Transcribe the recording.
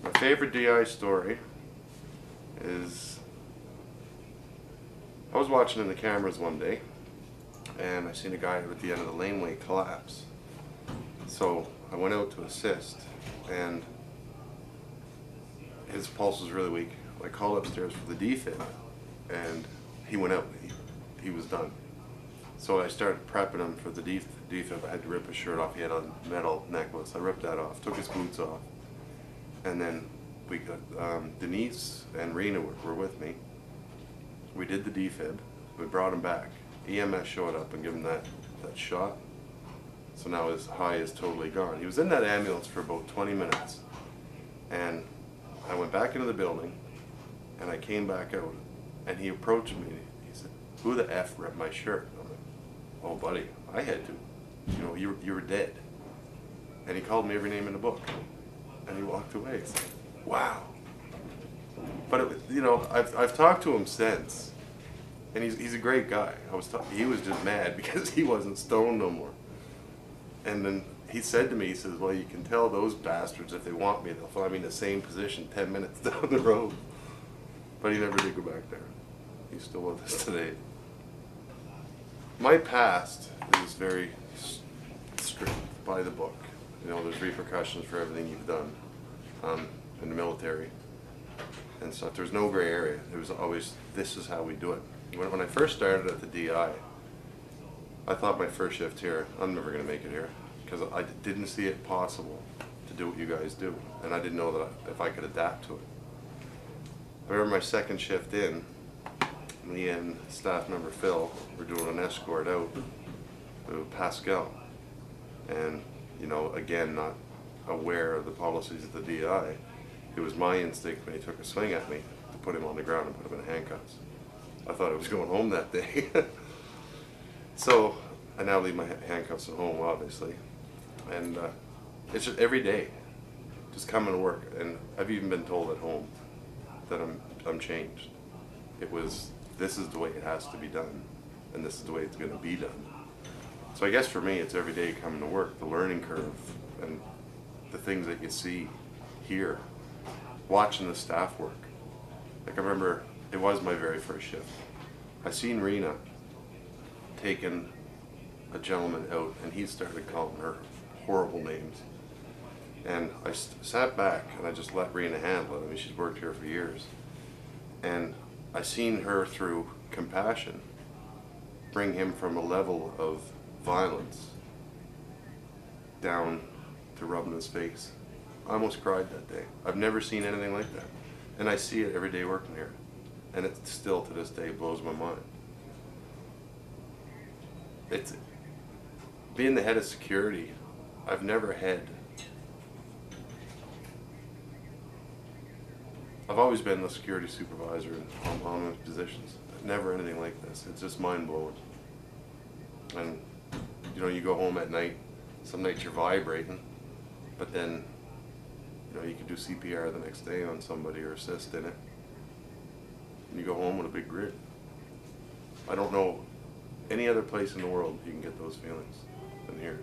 My favorite DI story is I was watching in the cameras one day and I seen a guy at the end of the laneway collapse. So I went out to assist and his pulse was really weak. I called upstairs for the defib and he went out. He was done. So I started prepping him for the defib. I had to rip his shirt off. He had a metal necklace. I ripped that off, took his boots off. And then we got Denise and Rena were with me. We did the defib. We brought him back. EMS showed up and gave him that shot. So now his high is totally gone. He was in that ambulance for about 20 minutes. And I went back into the building and I came back out and he approached me. He said, "Who the F ripped my shirt?" I'm like, "Oh buddy, I had to. You know, you were dead." And he called me every name in the book. And he walked away. It's like, wow. But you know, I've talked to him since, and he's a great guy. He was just mad because he wasn't stoned no more. And then he said to me, he says, "Well, you can tell those bastards if they want me, they'll find me in the same position 10 minutes down the road." But he never did go back there. He's still with us today. My past is very strict by the book. You know, there's repercussions for everything you've done in the military and stuff. There's no gray area. It was always, this is how we do it. When I first started at the DI, I thought my first shift here, I'm never going to make it here, because I didn't see it possible to do what you guys do, and I didn't know that if I could adapt to it. I remember my second shift in, me and staff member Phil were doing an escort out to Pascal, and you know, again, not aware of the policies of the DI, it was my instinct when he took a swing at me to put him on the ground and put him in handcuffs. I thought I was going home that day. So I now leave my handcuffs at home, obviously, and it's just every day, just coming to work. And I've even been told at home that I'm changed. It was, this is the way it has to be done, and this is the way it's going to be done. So I guess for me, it's every day coming to work, the learning curve, and the things that you see here, watching the staff work. Like I remember, it was my very first shift. I seen Rena taking a gentleman out, and he started calling her horrible names. And I sat back and I just let Rena handle it. I mean, she's worked here for years. And I seen her, through compassion, bring him from a level of violence down to rubbing his face. I almost cried that day. I've never seen anything like that. And I see it every day working here. And it still to this day blows my mind. It's being the head of security. I've never had, I've always been the security supervisor on those positions. Never anything like this. It's just mind blowing. And you know, you go home at night, some nights you're vibrating, but then, you know, you could do CPR the next day on somebody or assist in it. And you go home with a big grin. I don't know any other place in the world you can get those feelings than here.